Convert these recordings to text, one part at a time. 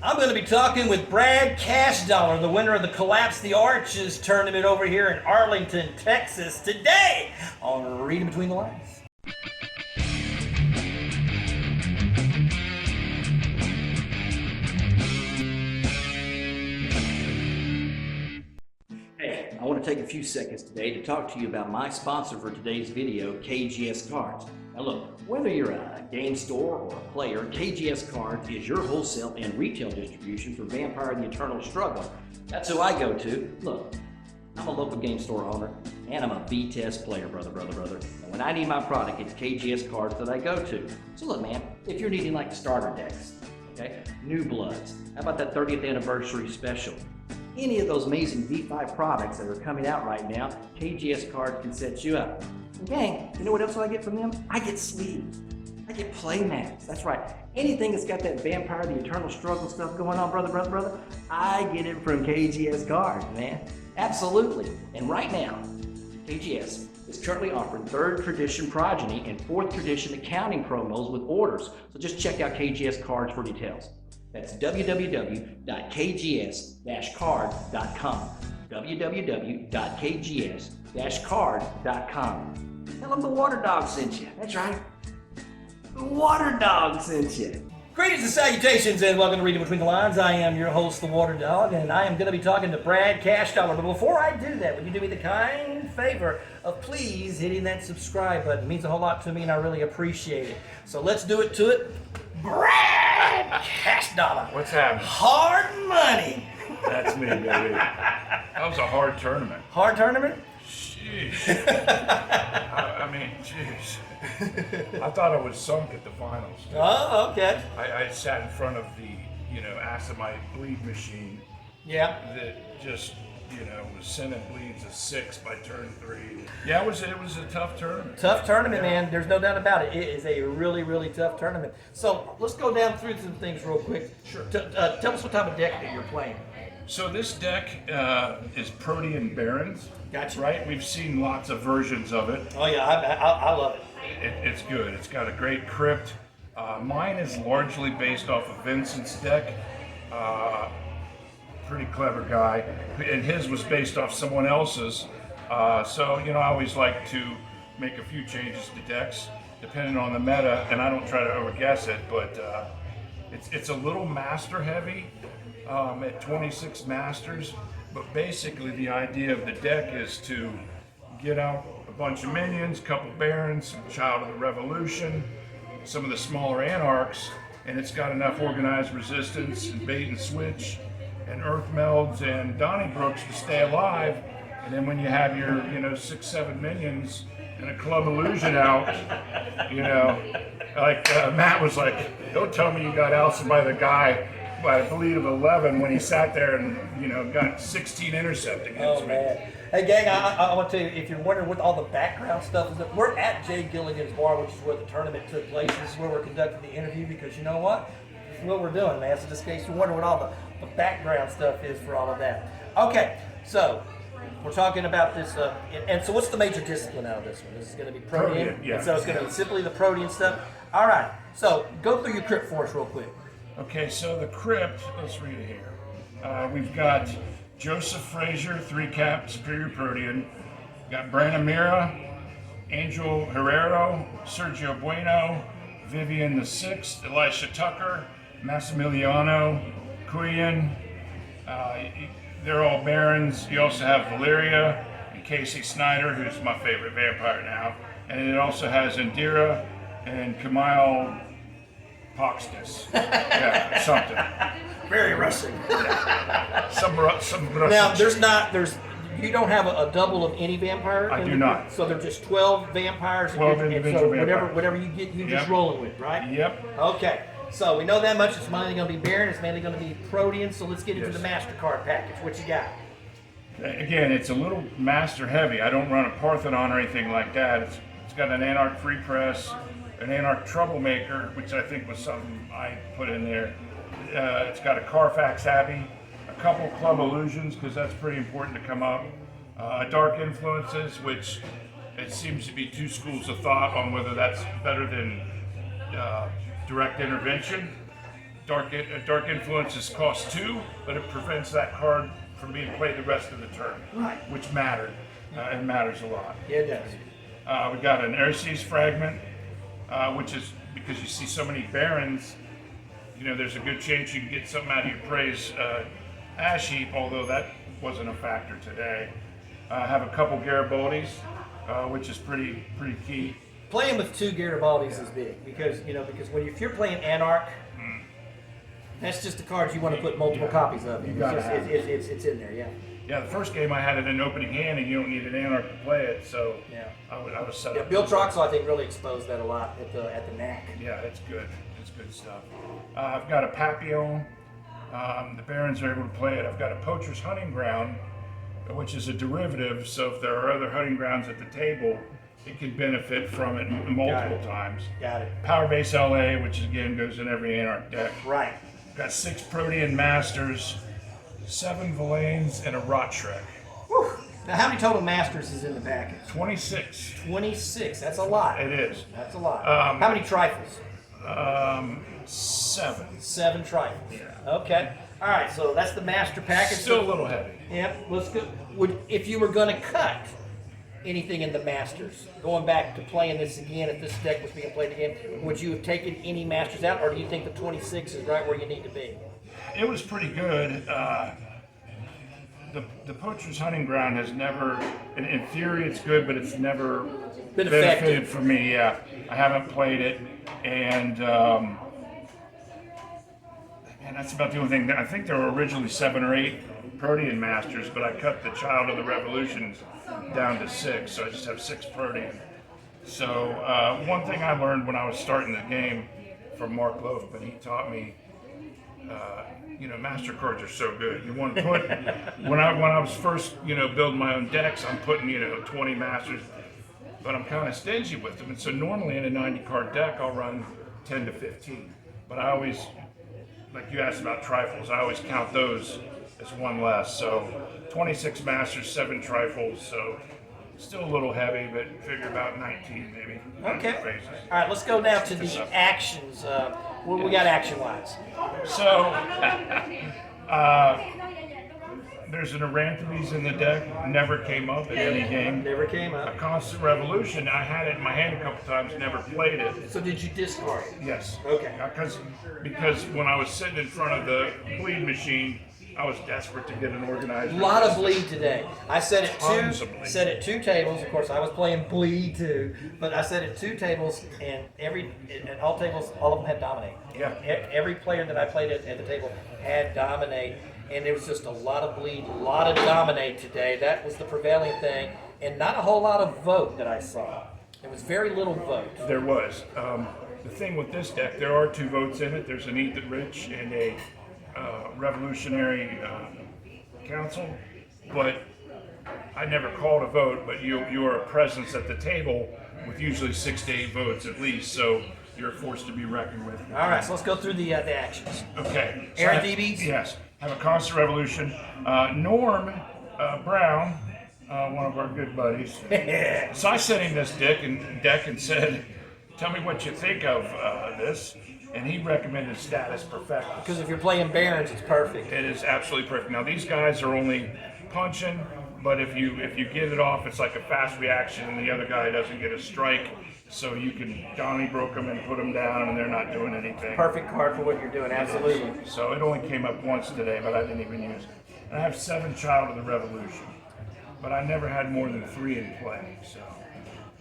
I'm going to be talking with Brad Cashdollar, the winner of the Collapse the Arches tournament over here in Arlington, Texas, today on Reading Between the Lines. Hey, I want to take a few seconds today to talk to you about my sponsor for today's video, KGS Cards. Now look, whether you're a game store or a player, KGS Cards is your wholesale and retail distribution for Vampire the Eternal Struggle. That's who I go to. Look, I'm a local game store owner and I'm a VTES player, brother. And when I need my product, it's KGS Cards that I go to. So look, man, if you're needing like starter decks, okay, new bloods, how about that 30th anniversary special? Any of those amazing V5 products that are coming out right now, KGS Cards can set you up. And gang, you know what else I get from them? I get sleeves. I get play mats. That's right. Anything that's got that Vampire the Eternal Struggle stuff going on, brother, I get it from KGS Cards, man. Absolutely. And right now, KGS is currently offering 3rd Tradition Progeny and 4th Tradition accounting promos with orders. So just check out KGS Cards for details. That's www.kgs-card.com. www.kgs-card.com. Tell them the waterdog sent you. That's right. The waterdog sent you. Greetings and salutations and welcome to Reading Between the Lines. I am your host, the waterdog, and I am going to be talking to Brad Cashdollar. But before I do that, would you do me the kind favor of please hitting that subscribe button? It means a whole lot to me and I really appreciate it. So let's do it to it. Brad Cashdollar. What's happening? Hard money. That's me, baby. That was a hard tournament. Hard tournament? Sheesh. I mean, jeez. I thought I was sunk at the finals. Oh, okay. I sat in front of the, acid-mite bleed machine. Yeah. That just, was sending bleeds of 6 by turn 3. Yeah, it was a tough tournament. Tough tournament, man. There's no doubt about it. It is a really, really tough tournament. So let's go down through some things real quick. Sure. Tell us what type of deck that you're playing. So this deck is Protean Barons. Gotcha. Right? We've seen lots of versions of it. Oh yeah, I love it. It's good. It's got a great Crypt. Mine is largely based off of Vincent's deck. Pretty clever guy. And his was based off someone else's. So, I always like to make a few changes to decks depending on the meta. And I don't try to overguess it, but it's a little master heavy at 26 masters. But basically the idea of the deck is to get out a bunch of minions, a couple barons, Child of the Revolution, some of the smaller anarchs, and it's got enough organized resistance and bait and switch and earth melds and Donnybrooks to stay alive. And then when you have your 6-7 minions and a club illusion out, Matt was like, don't tell me you got ousted by the guy by a bleed of 11 when he sat there and got 16 intercept against me. Man. Hey gang, I want to tell you, if you're wondering what all the background stuff is, we're at Jay Gilligan's bar, which is where the tournament took place. This is where we're conducting the interview because you know what? This is what we're doing, man. So just in case you're wondering what all the background stuff is for all of that. Okay, so we're talking about this, and so what's the major discipline out of this one? This is going to be Protean. Yeah. And so it's going to be simply the Protean stuff. All right, so go through your Crypt for us real quick. Okay, so the Crypt, let's read it here. We've got Joseph Frazier, 3-cap Superior Protean. We've got Brandon Mira, Angel Herrero, Sergio Bueno, Vivian the Sixth, Elisha Tucker, Massimiliano, Cuyan. They're all barons. You also have Valeria and Casey Snyder, who's my favorite vampire now. And it also has Indira and Camille Poxtus. Yeah, something. Very Russian. Some Russian. Now, you don't have a double of any vampire? I do not. So they're just 12 vampires? 12 individual vampires. Whatever you get, you're just rolling with, right? Yep. Okay. So we know that much. It's mainly going to be Baron. It's mainly going to be Protean. So let's get into the Yes. MasterCard package. What you got? Again, it's a little master heavy. I don't run a Parthenon or anything like that. It's got an Anarch Free Press, an Anarch Troublemaker, which I think was something I put in there. It's got a Carfax Abbey, a couple Club Illusions, because that's pretty important to come up. Dark Influences, which it seems to be two schools of thought on whether that's better than direct intervention. Dark Influences cost 2, but it prevents that card from being played the rest of the turn, Right. which mattered. It matters a lot. Yeah, it does. We got an Airseas Fragment, which is because you see so many Barons, there's a good chance you can get something out of your Prey's Ash Heap, although that wasn't a factor today. I have a couple Garibaldis, which is pretty key. Playing with 2 Garibaldis is big because if you're playing Anarch, that's just the cards you want to put multiple copies of. It's in there, yeah. Yeah, the first game I had it in opening hand, and you don't need an Anarch to play it, so yeah. I was set Yeah, up. Bill Troxel, I think, really exposed that a lot at the NAC. Yeah, it's good. It's good stuff. I've got a Papillon. The Barons are able to play it. I've got a Poacher's Hunting Ground, which is a derivative, so if there are other hunting grounds at the table, it can benefit from it multiple times. Got it. Power Base LA, which again goes in every Anarch deck. Right. Got 6 Protean Masters, 7 Villains, and a Rot Shrek. Whew. Now, how many total Masters is in the package? 26. 26. That's a lot. It is. That's a lot. How many trifles? 7. 7 trifles. Yeah. Okay. All right. So that's the Master package. Still a little heavy. Yep. Let's go. If you were going to cut anything in the Masters, going back to playing this again, if this deck was being played again, would you have taken any Masters out, or do you think the 26 is right where you need to be? It was pretty good. The Poacher's Hunting Ground has never, in theory it's good, but it's never Been benefited effective. for me. Yeah, I haven't played it, and that's about the only thing. I think there were originally 7 or 8 Protean Masters, but I cut the Child of the Revolutions down to 6, so I just have 6 Protean. So one thing I learned when I was starting the game from Mark Loaf, but he taught me, Master cards are so good. You want to put, when I was first, building my own decks, I'm putting, 20 Masters, but I'm kind of stingy with them. And so normally in a 90 card deck, I'll run 10 to 15. But I always, like you asked about trifles, I always count those as one less. So 26 Masters, 7 trifles, so still a little heavy, but figure about 19 maybe. Okay. Phases. All right, let's go now to the actions. What we got action-wise? So, there's an Aranthes in the deck, never came up in any game. Never came A up. Constant Revolution, I had it in my hand a couple times, never played it. So did you discard it? Yes. Okay. Because when I was sitting in front of the bleed machine, I was desperate to get an organizer. A lot of bleed today. I said it Tons of bleed. said at 2 tables. Of course, I was playing bleed too, but I said at 2 tables, and at all tables, all of them had dominate. Yeah. Every player that I played at the table had dominate, and there was just a lot of bleed, a lot of dominate today. That was the prevailing thing, and not a whole lot of vote that I saw. There was very little vote. There was. The thing with this deck, there are 2 votes in it. There's an Eat the Rich and a Revolutionary Council, but I never called a vote, but you are a presence at the table with usually 6 to 8 votes at least, so you're forced to be reckoned with. All right, so let's go through the actions. Okay. So Aaron DBs? Yes. I have a Constant Revolution. Norm Brown, one of our good buddies. So I sent him this deck and said, tell me what you think of this. And he recommended Status Perfectus. Because if you're playing Barons, it's perfect. It is absolutely perfect. Now these guys are only punching, but if you get it off, it's like a fast reaction, and the other guy doesn't get a strike. So you can Donnybrook them and put them down, and they're not doing anything. Perfect card for what you're doing, absolutely. So it only came up once today, but I didn't even use it. And I have 7 Child of the Revolution, but I never had more than 3 in play. So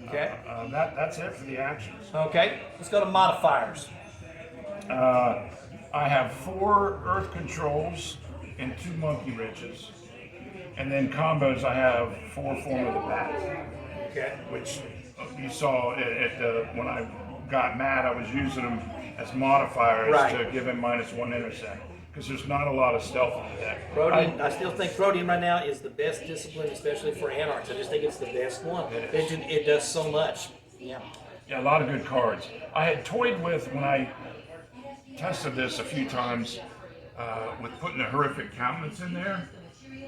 Okay. that's it for the actions. Okay, let's go to modifiers. I have 4 Earth Controls and 2 Monkey Ridges. And then combos, I have 4 Form of the Bat, Okay. which you saw when I got mad, I was using them as modifiers Right. to give him -1 intersect. Because there's not a lot of stealth in the deck. Protean, I still think Protean right now is the best discipline, especially for Anarchs. I just think it's the best one. It is. It does so much. Yeah. Yeah, a lot of good cards. I had toyed with, when I tested this a few times, with putting a Horrific Countenance in there,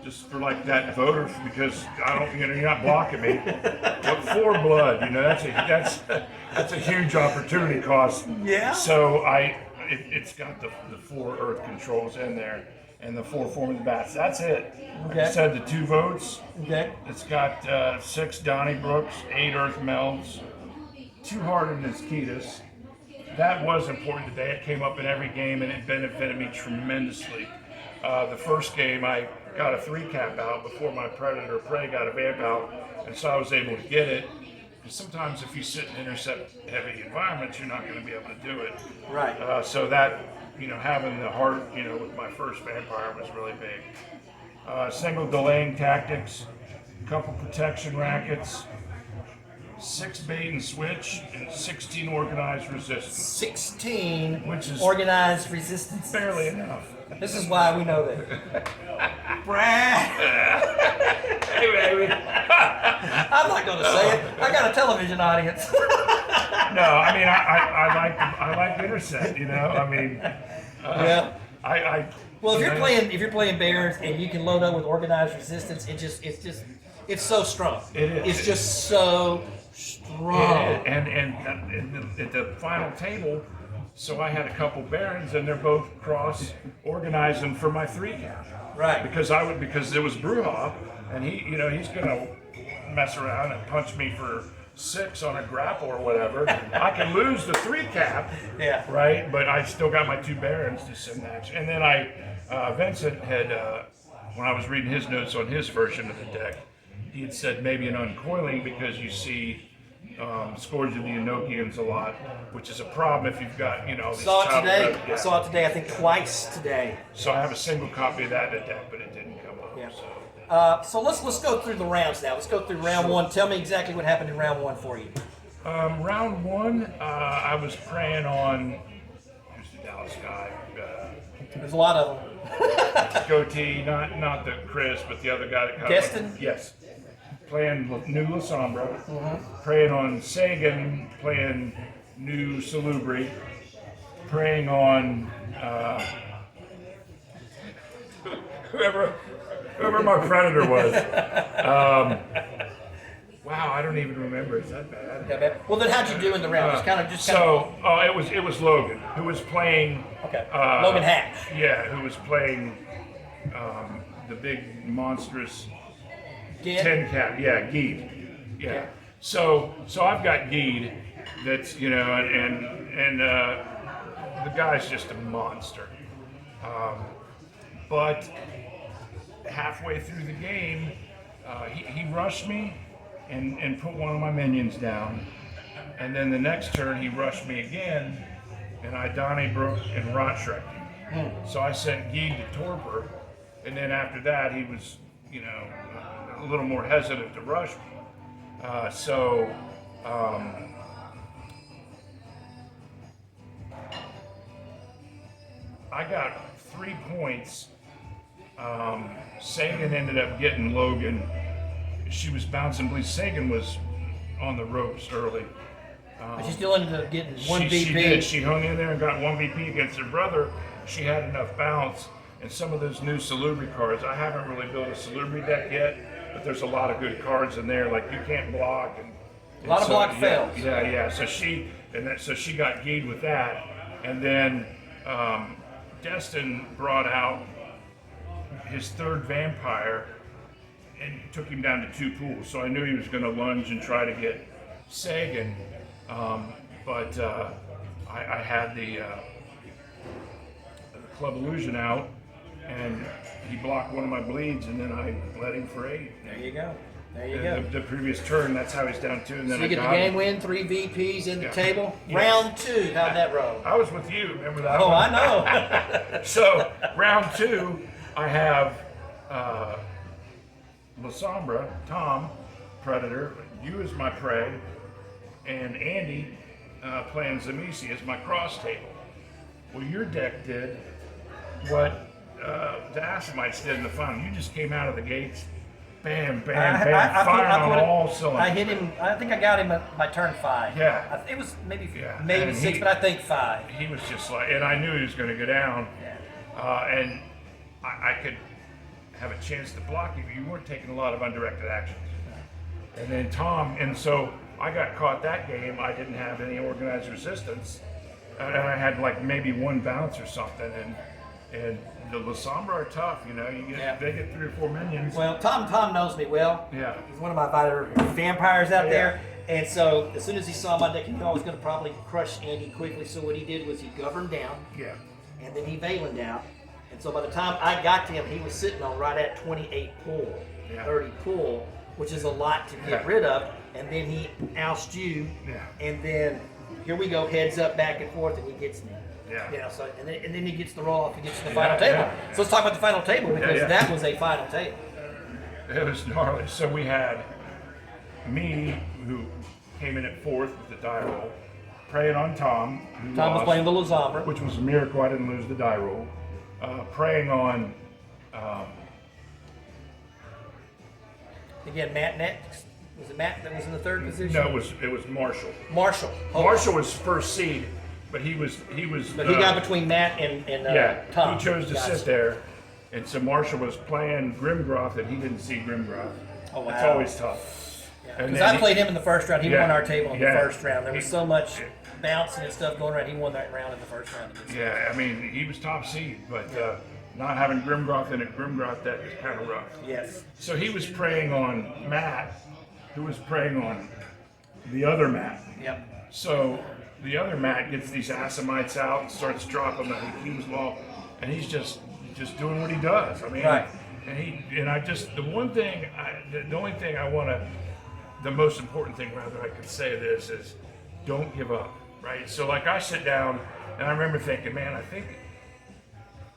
just for like that voter, because I don't, you're not blocking me. But 4 blood, that's a huge opportunity cost. Yeah. So it's got the 4 earth controls in there and the 4 form bats. That's it. Okay. I said the 2 votes. Okay. It's got 6 Donnybrooks, 8 earth melds, 2 hardened Nisquitas. That was important today. It came up in every game and it benefited me tremendously. The first game I got a 3 cap out before my Predator Prey got a vamp out, and so I was able to get it. Because sometimes if you sit in intercept heavy environments, you're not going to be able to do it. Right. So that, having the heart, with my first vampire was really big. Single delaying tactics, couple protection rackets, 6 bait and switch, and 16 organized resistance. 16 Which is organized resistance. barely enough. This is why we know that. Brad. Hey, baby. I'm not going to say it. I got a television audience. No, I mean I like intercept. Yeah. Well, if you're playing Barons and you can load up with organized resistance, it's so strong. It is. It's just so strong. And at the final table, so I had a couple Barons and they're both cross organizing for my 3 cap. Right. Because it was Bruja, and he's gonna mess around and punch me for 6 on a grapple or whatever. I can lose the 3 cap. Yeah. Right, but I still got my 2 Barons to send that. And then Vincent had, when I was reading his notes on his version of the deck, he had said maybe an uncoiling because you see Scourge of the Enochians a lot, which is a problem if you've got, these Saw it today. Yeah. I saw it today, I think twice today. So I have a single copy of that in the deck, but it didn't come up. Yeah. So let's go through the rounds now. Let's go through round 1. Tell me exactly what happened in round 1 for you. Round 1, I was preying on, who's the Dallas guy? There's a lot of them. Goatee, not the Chris, but the other guy that kind Destin? Yes. Playing new Lasombra, preying on Sagan, playing new Salubri, preying on whoever my Predator was. Wow, I don't even remember. Is that bad? Yeah, man. Well, then how'd you do in the round? It was Logan who was playing. Okay. Logan Hatch. Yeah, who was playing the big monstrous 10 cap. Yeah, Geed. Yeah. So I've got Geed. That's and the guy's just a monster. But halfway through the game, he rushed me and put one of my minions down. And then the next turn, he rushed me again, and I Donnybrooke and Rotshreked him. So I sent Geed to Torpor, and then after that, he was, a little more hesitant to rush me. I got 3 points. Sagan ended up getting Logan. She was bouncing bleed. Sagan was on the ropes early. But she still ended up getting 1 VP. She did. She hung in there and got 1 VP against her brother. She had enough bounce. And some of those new Salubri cards, I haven't really built a Salubri deck yet, but there's a lot of good cards in there. Like you can't block. A lot of block fails. Yeah. So she got Geed with that. And then Destin brought out his 3rd vampire and took him down to 2 pools. So I knew he was going to lunge and try to get Sagan, but I had the Club Illusion out, and he blocked one of my bleeds, and then I let him for 8. There you go. The previous turn, that's how he's down 2, and then so you get the game win, 3 VPs in the table. Yes. Round 2, how'd that roll? I was with you, remember that? Oh, one? I know. So round 2, I have Lasombra, Tom, Predator, you as my prey, and Andy playing Zamisi as my cross table. Well, your deck did what the Assamites did in the final. You just came out of the gates, bam, bam, bam, firing on all cylinders. I hit him. I think I got him at my turn 5. Yeah. It was maybe And 6, but I think 5. He was just like, and I knew he was going to go down. Yeah. And I could have a chance to block you, but you weren't taking a lot of undirected actions. And then Tom, and so I got caught that game. I didn't have any organized resistance. and I had like maybe one bounce or something, and the lasombra are tough, you know. They get 3 or 4 minions. Well, Tom knows me well. Yeah. He's one of my fighter vampires out there. And so as soon as he saw my deck, he knew I was going to probably crush Andy quickly. So what he did was he governed down. Yeah. And then he Valen down. And so by the time I got to him, he was sitting on right at 28 pull, 30 pull, which is a lot to get rid of. And then he ousts you. Yeah. And then here we go, heads up, back and forth, and he gets me. Yeah. You know, so and then he gets the roll off. He gets to the final table. So let's talk about the final table because that was a final table. It was gnarly. So we had me, who came in at 4th with the die roll, preying on Tom. Tom was playing the lasombra, which was a miracle I didn't lose the die roll. Preying on again Matt next. Was it Matt that was in the 3rd position? No, it was Marshall. Marshall. Marshall was first seed, but he was. But he got between Matt and Tom. He chose to sit there, and so Marshall was playing Grimgroth, and he didn't see Grimgroth. Oh wow! It's always tough. Because I played him in the first round. He won our table in the first round. There was so much bouncing and stuff going around. He won that round in the first round. Yeah, I mean he was top seed, but not having Grimgroth in a Grimgroth deck is kind of rough. Yes. So he was preying on Matt, who was preying on the other Matt. Yep. So the other Matt gets these Assamites out and starts dropping the Hakeem's Law, and he's just doing what he does. I mean, the only thing I want to, the most important thing rather I could say this is, don't give up, right? So like I sit down and I remember thinking, man, I think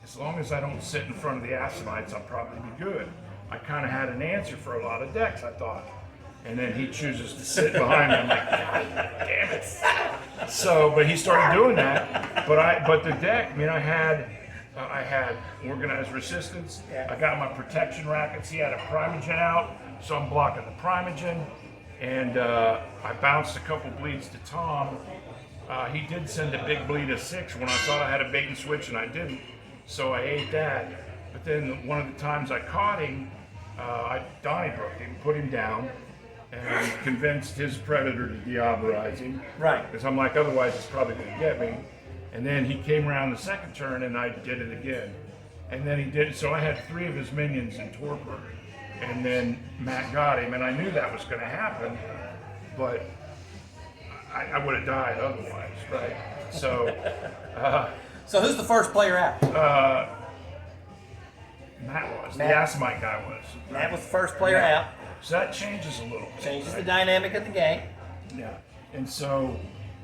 as long as I don't sit in front of the Assamites, I'll probably be good. I kind of had an answer for a lot of decks, I thought. And then he chooses to sit behind me. I'm like, God damn it. So, but he started doing that. But the deck, I mean, I had organized resistance. I got my protection rackets. He had a Primogen out, so I'm blocking the Primogen. And I bounced a couple bleeds to Tom. He did send a big bleed of 6 when I thought I had a bait and switch, and I didn't. So I ate that. But then one of the times I caught him, I Donnybroked him, put him down, and convinced his predator to diablerize him. Right. Because I'm like, otherwise he's probably going to get me. And then he came around the second turn and I did it again. And then he did, so I had 3 of his minions in torpor. And then Matt got him, and I knew that was going to happen, but I would have died otherwise, right? So. So who's the first player out? Matt was. The Assamite guy was. Matt was the first player out. So that changes a little bit. Changes the dynamic of the game. Yeah. And so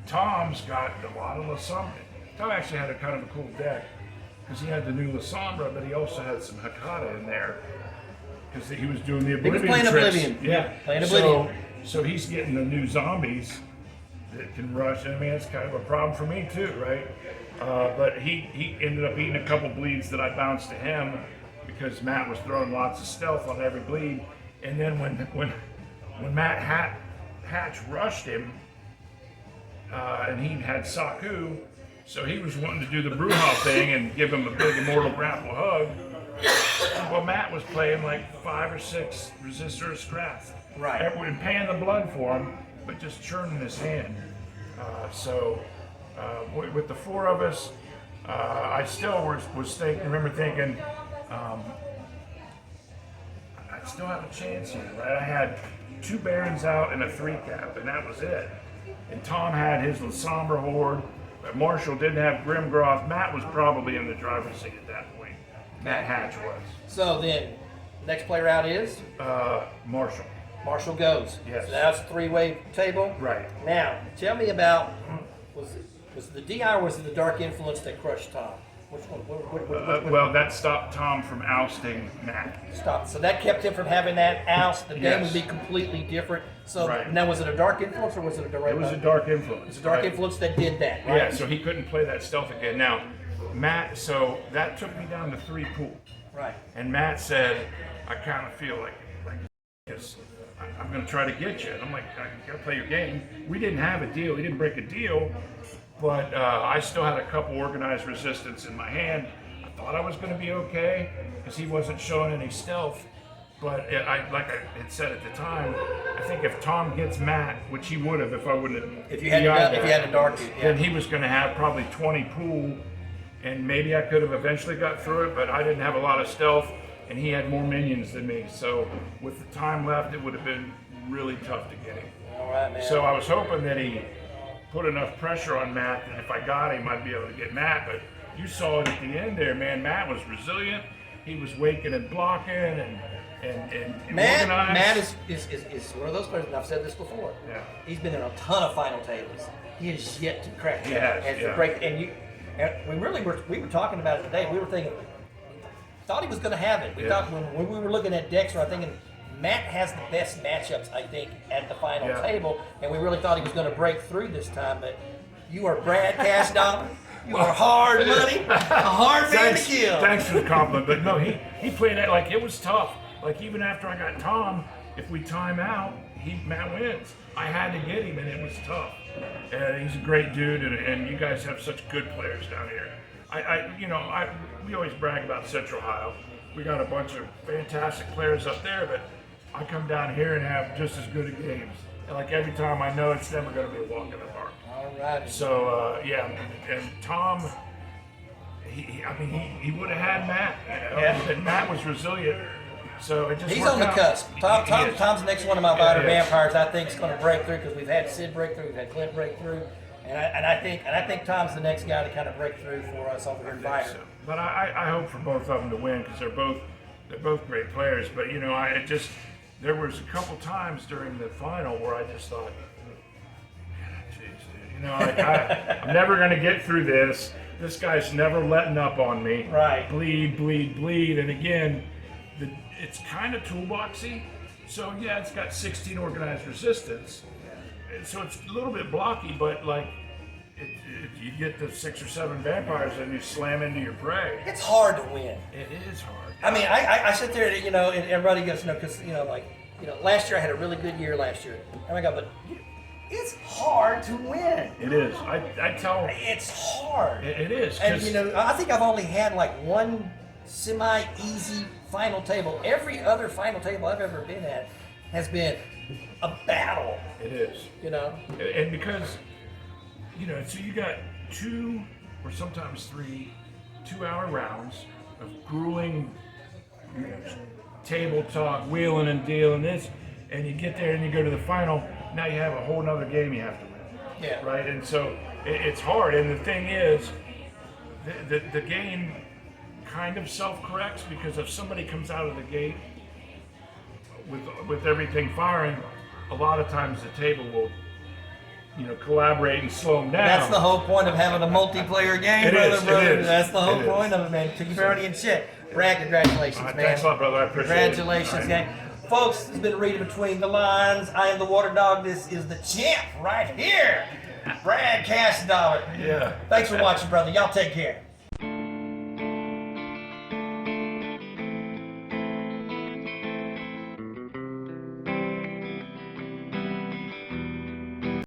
Tom's got a lot of lasombra. Tom actually had a kind of a cool deck because he had the new lasombra, but he also had some Hakata in there because he was doing the Oblivion He was playing tricks. Oblivion. Yeah. Playing Oblivion. So he's getting the new zombies that can rush. I mean, it's kind of a problem for me too, right? But he ended up eating a couple bleeds that I bounced to him because Matt was throwing lots of stealth on every bleed. And then when Matt Hatch rushed him, and he had Saku, so he was wanting to do the Bruja thing and give him a big immortal grapple hug. Well, Matt was playing like 5 or 6 resistor of Scrath. Right. And paying the blood for him, but just churning his hand. With the 4 of us, I still remember thinking, I still have a chance here, right? I had 2 Barons out and a 3-cap, and that was it. And Tom had his Lasombra horde, but Marshall didn't have Grimgroth. Matt was probably in the driver's seat at that point. Matt Hatch was. So then, next player out is? Marshall. Marshall goes. Yes. So that's a 3-way table. Right. Now, tell me about, was it the DI or was it the Dark Influence that crushed Tom? Which one? Well, that stopped Tom from ousting Matt. Stopped. So that kept him from having that oust. The game would be completely different. So now, was it a Dark Influence or was it a direct? It was a Dark Influence. It was a Dark Influence that did that, right? Yeah, so he couldn't play that stealth again. Now, Matt, so that took me down to 3 pool. Right. And Matt said, I kind of feel like I'm going to try to get you. And I'm like, I got to play your game. We didn't have a deal. He didn't break a deal, but I still had a couple organized resistance in my hand. I thought I was going to be okay because he wasn't showing any stealth. But like I had said at the time, I think if Tom gets Matt, which he would have if I wouldn't have, if you had a dark, then he was going to have probably 20 pool, and maybe I could have eventually got through it, but I didn't have a lot of stealth, and he had more minions than me. So with the time left, it would have been really tough to get him. All right, man. So I was hoping that he put enough pressure on Matt that if I got him, I'd be able to get Matt. But you saw it at the end there, man. Matt was resilient. He was waking and blocking and organized. Matt is one of those players, and I've said this before. Yeah. He's been in a ton of final tables. He has yet to crack He that. has, And yeah. to break, and we were talking about it today. We were thinking, thought he was going to have it. We Yeah. thought when we were looking at decks, we were thinking Matt has the best matchups, I think, at the final Yeah. table, and we really thought he was going to break through this time. But you are Brad Cashdollar. You are hard money, a hard man to kill. Thanks for the compliment, but no, he played it like it was tough. Like even after I got Tom, if we time out, Matt wins. I had to get him, and it was tough. And he's a great dude, and you guys have such good players down here. We always brag about Central Ohio. We got a bunch of fantastic players up there, but I come down here and have just as good of games. And like every time, I know it's never going to be a walk in the park. All right. So and Tom, he would have had Matt. And Matt was resilient. So it just He's worked on the out. cusp. He is. Tom's the next one of my Vital Yeah, he is. Vampires. I think is going to break through because we've had Sid break through, we've had Clint break through, and I think Tom's the next guy to kind of break through for us over here in Vital. So, but I hope for both of them to win because they're both great players. But there was a couple times during the final where I just thought, geez, I'm never going to get through this. This guy's never letting up on me. Right. Bleed, and again, it's kind of toolboxy. So yeah, it's got 16 organized resistance, and so it's a little bit blocky, but like. You get the 6 or 7 vampires and you slam into your prey. It's hard to win. It is hard. I mean, I sit there, and everybody goes, because last year I had a really good year last year. Oh my God, but it's hard to win. It is. I tell. It's hard. It is. And I think I've only had like one semi-easy final table. Every other final table I've ever been at has been a battle. It is. And because, so you got 2 or sometimes 3 2-hour rounds of grueling table talk, wheeling and dealing this, and you get there and you go to the final. Now you have a whole nother game you have to win. Yeah. Right. And so it's hard. And the thing is, the game kind of self-corrects because if somebody comes out of the gate with everything firing, a lot of times the table will collaborate and slow them down. That's the whole point of having a multiplayer game, It brother. is. That's the whole point of it, man. Keep everybody in check. Brad, congratulations, man. Thanks a lot, brother. I appreciate it. Congratulations, gang. Folks, it's been reading between the lines. I am the Water Dog. This is the champ right here, Brad Cashdollar. Yeah. Thanks for watching, brother. Y'all take care.